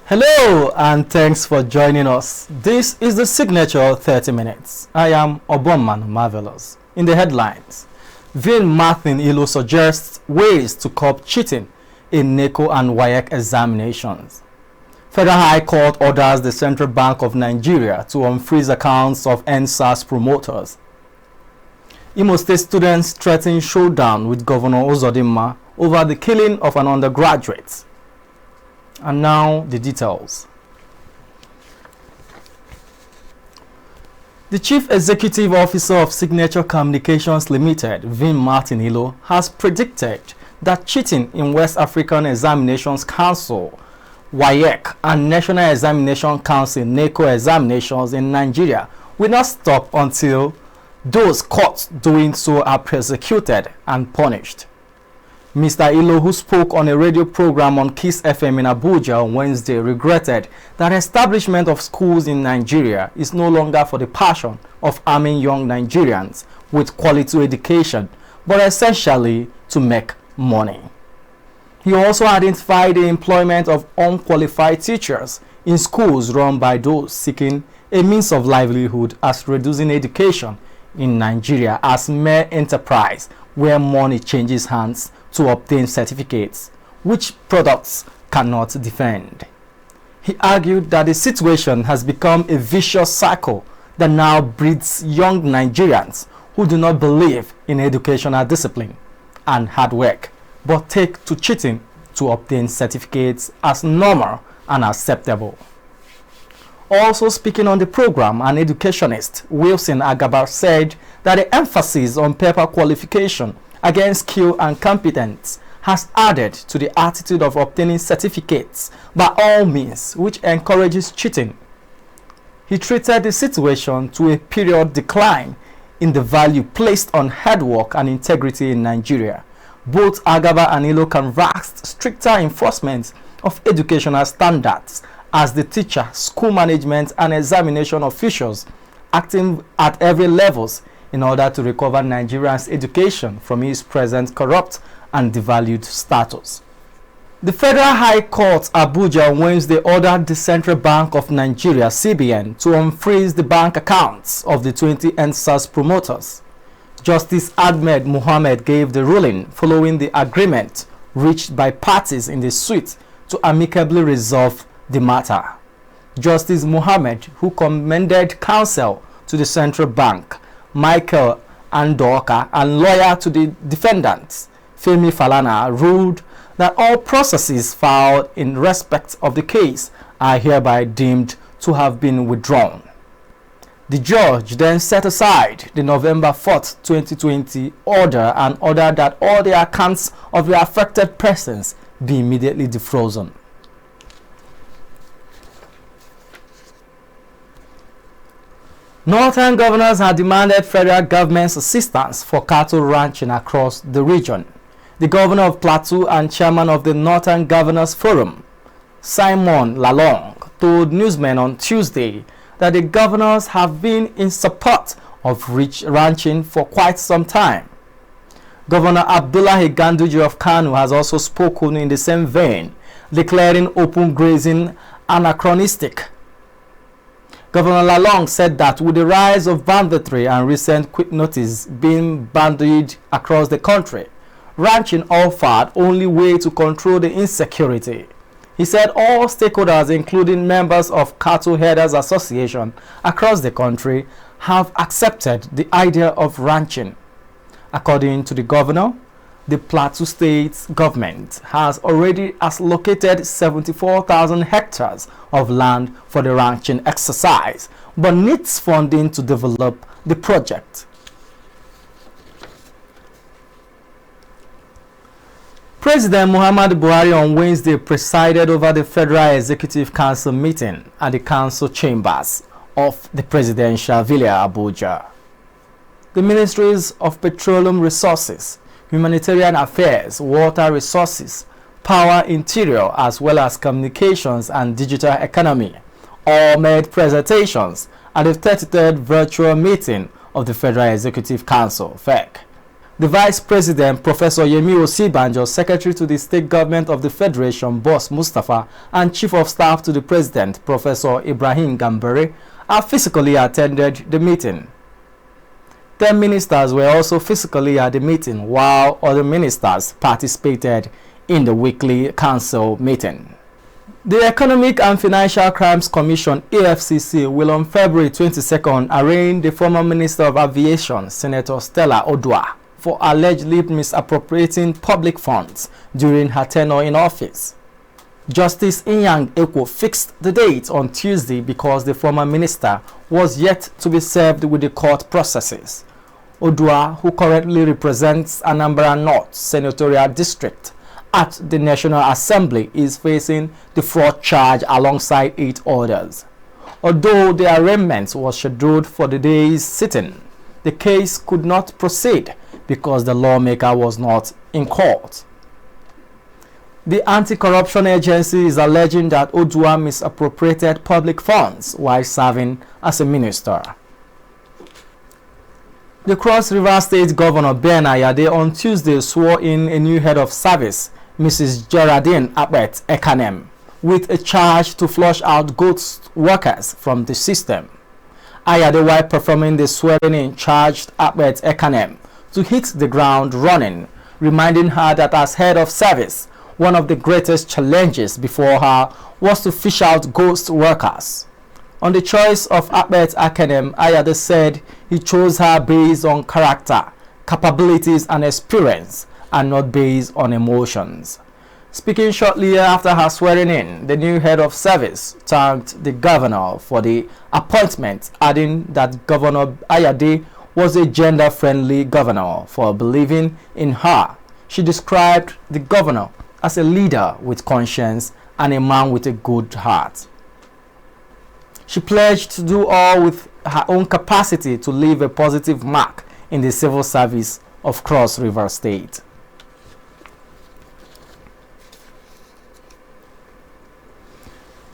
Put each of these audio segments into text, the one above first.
Hello and thanks for joining us. This is the Signature 30 Minutes. I am Obonman Marvelous. In the headlines, Vin Martin Ilo suggests ways to curb cheating in NECO and WAEC examinations. Federal High Court orders the Central Bank of Nigeria to unfreeze accounts of NSAS promoters. Imo State students threaten showdown with Governor Uzodimma over the killing of an undergraduate. And now the details. The Chief Executive Officer of Signature Communications Limited, Vin Martin Ilo, has predicted that cheating in West African Examinations Council, WAEC, and National Examination Council, NECO examinations in Nigeria will not stop until those caught doing so are prosecuted and punished. Mr. Ilo, who spoke on a radio program on Kiss FM in Abuja on Wednesday, regretted that establishment of schools in Nigeria is no longer for the passion of arming young Nigerians with quality education, but essentially to make money. He also identified the employment of unqualified teachers in schools run by those seeking a means of livelihood as reducing education in Nigeria as mere enterprise where money changes hands to obtain certificates, which products cannot defend. He argued that the situation has become a vicious cycle that now breeds young Nigerians who do not believe in educational discipline and hard work, but take to cheating to obtain certificates as normal and acceptable. Also speaking on the program, an educationist, Wilson Agabar, said that the emphasis on paper qualification against skill and competence has added to the attitude of obtaining certificates by all means, which encourages cheating. He treated the situation to a period decline in the value placed on hard work and integrity in Nigeria. Both Agaba and Ilo canvassed stricter enforcement of educational standards as the teacher, school management, and examination officials acting at every levels in order to recover Nigerians' education from its present corrupt and devalued status. The Federal High Court Abuja on Wednesday ordered the Central Bank of Nigeria, CBN, to unfreeze the bank accounts of the 20 NSAS promoters. Justice Ahmed Mohammed gave the ruling following the agreement reached by parties in the suit to amicably resolve the matter. Justice Mohammed, who commended counsel to the Central Bank, Michael Andoka, and lawyer to the defendants, Femi Falana, ruled that all processes filed in respect of the case are hereby deemed to have been withdrawn. The judge then set aside the November 4th, 2020 order and ordered that all the accounts of the affected persons be immediately defrozen. Northern governors have demanded federal government's assistance for cattle ranching across the region. The governor of Plateau and chairman of the Northern Governors Forum, Simon Lalong, told newsmen on Tuesday that the governors have been in support of ranching for quite some time. Governor Abdullahi Ganduje of Kano has also spoken in the same vein, declaring open grazing anachronistic. Governor Lalong said that with the rise of banditry and recent quick notice being bandied across the country, ranching offered only way to control the insecurity. He said all stakeholders, including members of Cattle Herders Association across the country, have accepted the idea of ranching. According to the governor, the Plateau State government has already allocated 74,000 hectares of land for the ranching exercise, but needs funding to develop the project. President Muhammadu Buhari on Wednesday presided over the Federal Executive Council meeting at the council chambers of the Presidential Villa, Abuja. The Ministries of Petroleum Resources, Humanitarian Affairs, Water Resources, Power, Interior, as well as Communications and Digital Economy all made presentations at the 33rd virtual meeting of the Federal Executive Council, FEC. The Vice President, Professor Yemi Osibanjo, Secretary to the State Government of the Federation, Boss Mustafa, and Chief of Staff to the President, Professor Ibrahim Gambari, have physically attended the meeting. 10 ministers were also physically at the meeting, while other ministers participated in the weekly council meeting. The Economic and Financial Crimes Commission (EFCC) will on February 22nd arraign the former Minister of Aviation, Senator Stella Odua, for allegedly misappropriating public funds during her tenure in office. Justice Inyang Eko fixed the date on Tuesday because the former minister was yet to be served with the court processes. Odua, who currently represents Anambra North Senatorial District at the National Assembly, is facing the fraud charge alongside 8 others. Although the arraignment was scheduled for the day's sitting, the case could not proceed because the lawmaker was not in court. The anti-corruption agency is alleging that Odua misappropriated public funds while serving as a minister. The Cross River State Governor Ben Ayade on Tuesday swore in a new head of service, Mrs. Geraldine Abet Ekanem, with a charge to flush out ghost workers from the system. Ayade, while performing the swearing-in, charged Abet Ekanem to hit the ground running, reminding her that as head of service, one of the greatest challenges before her was to fish out ghost workers. On the choice of Abet Ekanem, Ayade said he chose her based on character, capabilities and experience, and not based on emotions. Speaking shortly after her swearing in, the new head of service thanked the governor for the appointment, adding that Governor Ayade was a gender-friendly governor for believing in her. She described the governor as a leader with conscience and a man with a good heart. She pledged to do all with her own capacity to leave a positive mark in the civil service of Cross River State.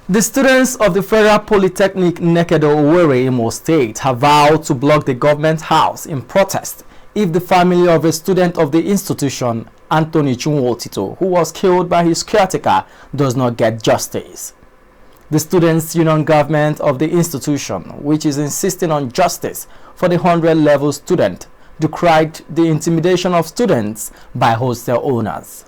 The students of the Federal Polytechnic Nekedo Owerri, Imo State, have vowed to block the government house in protest if the family of a student of the institution, Anthony Chunwotito, who was killed by his caretaker, does not get justice. The Students' Union government of the institution, which is insisting on justice for the 100-level student, decried the intimidation of students by hostel owners.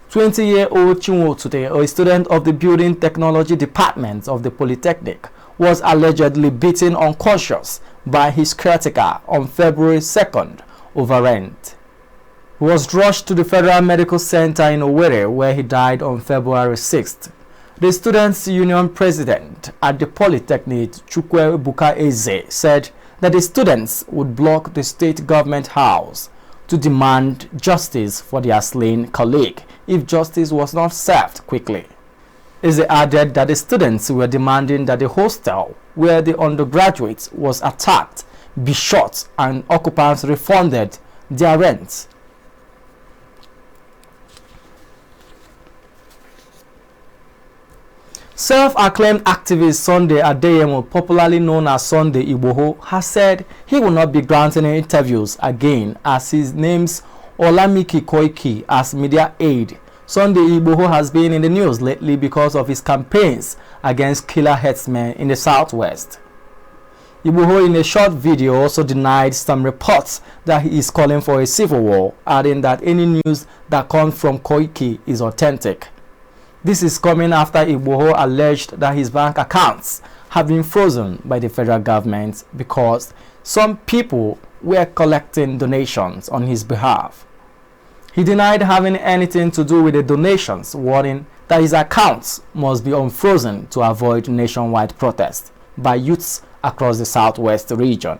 20-year-old Chinwotude, a student of the Building Technology Department of the Polytechnic, was allegedly beaten unconscious by his caretaker on February 2nd over rent. He was rushed to the Federal Medical Center in Owerri, where he died on February 6th. The Students' Union president at the Polytechnic, Chukwe Buka Eze, said that the students would block the state government house to demand justice for their slain colleague if justice was not served quickly. Eze added that the students were demanding that the hostel where the undergraduate was attacked be shut and occupants refunded their rent. Self-acclaimed activist Sunday Adeyemo, popularly known as Sunday Iboho, has said he will not be granting interviews again as he names Olamide Koiki as media aide. Sunday Iboho has been in the news lately because of his campaigns against killer herdsmen in the southwest. Iboho, in a short video, also denied some reports that he is calling for a civil war, adding that any news that comes from Koiki is authentic. This is coming after Iboho alleged that his bank accounts have been frozen by the federal government because some people were collecting donations on his behalf. He denied having anything to do with the donations, warning that his accounts must be unfrozen to avoid nationwide protests by youths across the southwest region.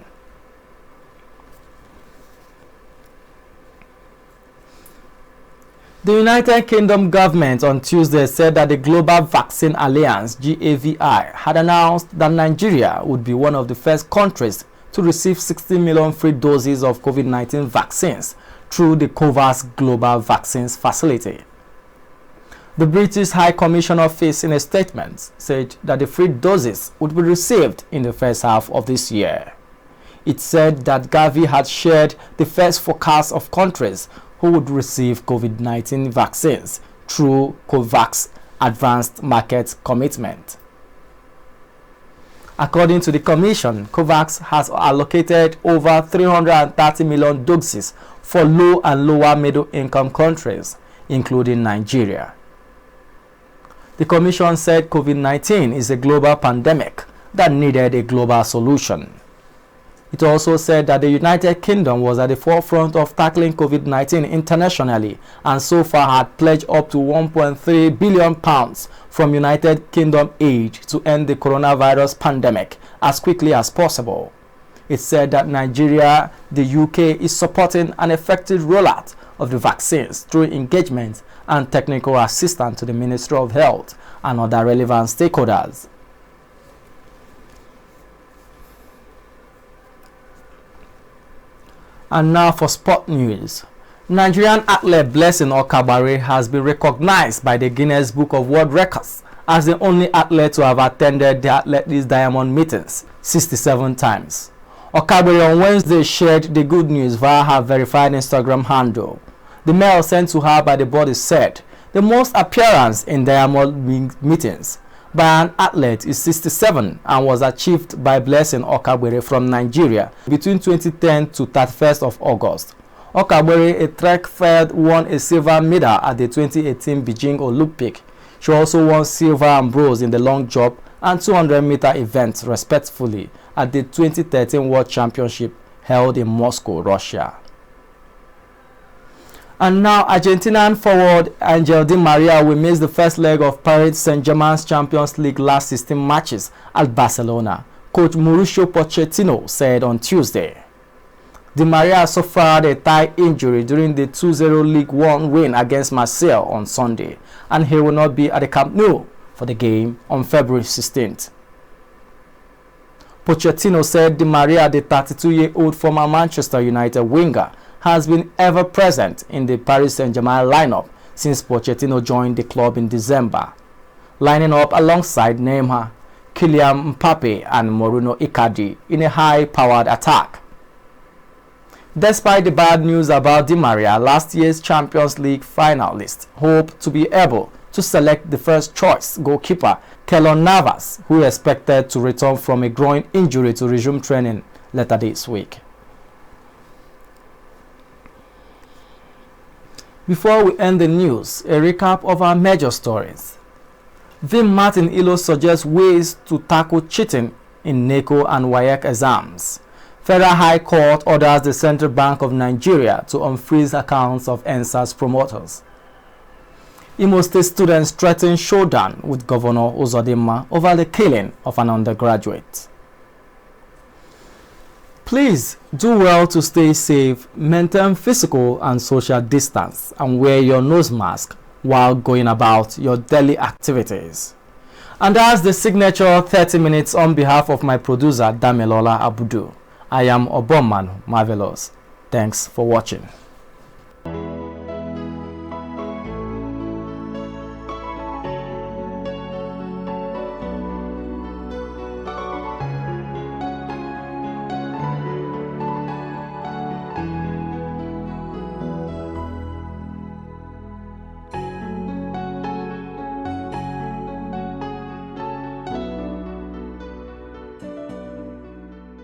The United Kingdom government on Tuesday said that the Global Vaccine Alliance (GAVI) had announced that Nigeria would be one of the first countries to receive 60 million free doses of COVID-19 vaccines through the COVAX Global Vaccines Facility. The British High Commission office, in a statement, said that the free doses would be received in the first half of this year. It said that Gavi had shared the first forecast of countries who would receive COVID-19 vaccines through COVAX Advanced Market Commitment. According to the Commission, COVAX has allocated over 330 million doses for low and lower middle-income countries, including Nigeria. The Commission said COVID-19 is a global pandemic that needed a global solution. It also said that the United Kingdom was at the forefront of tackling COVID-19 internationally and so far had pledged up to £1.3 billion from United Kingdom aid to end the coronavirus pandemic as quickly as possible. It said that Nigeria, the UK, is supporting an effective rollout of the vaccines through engagement and technical assistance to the Ministry of Health and other relevant stakeholders. And now for sport news. Nigerian athlete Blessing Okagbare has been recognized by the Guinness Book of World Records as the only athlete to have attended the Athletics Diamond meetings 67 times. Okagbare on Wednesday shared the good news via her verified Instagram handle. The mail sent to her by the body said, the most appearance in Diamond meetings by an athlete is 67 and was achieved by Blessing Okagbare from Nigeria between 2010 to 31st of August. Okagbare, a track third, won a silver medal at the 2018 Beijing Olympic. She also won silver and bronze in the long jump and 200-meter events respectively at the 2013 World Championship held in Moscow, Russia. And now Argentinian forward Angel Di Maria will miss the first leg of Paris Saint-Germain's Champions League last 16 matches at Barcelona, coach Mauricio Pochettino said on Tuesday. Di Maria suffered a thigh injury during the 2-0 League One win against Marseille on Sunday, and he will not be at the Camp Nou for the game on February 16th. Pochettino said Di Maria, the 32-year-old former Manchester United winger, has been ever present in the Paris Saint-Germain lineup since Pochettino joined the club in December, lining up alongside Neymar, Kylian Mbappe and Mauro Icardi in a high-powered attack. Despite the bad news about Di Maria, last year's Champions League finalists hope to be able to select the first-choice goalkeeper Keylor Navas, who is expected to return from a groin injury to resume training later this week. Before we end the news, a recap of our major stories. Vim Martin Ilo suggests ways to tackle cheating in NECO and WAEC exams. Federal High Court orders the Central Bank of Nigeria to unfreeze accounts of NSAS promoters. Imo State students threaten showdown with Governor Uzodimma over the killing of an undergraduate. Please do well to stay safe, maintain physical and social distance, and wear your nose mask while going about your daily activities. And that's the signature 30 minutes on behalf of my producer Damilola Abudu. I am Obonman Marvelous. Thanks for watching.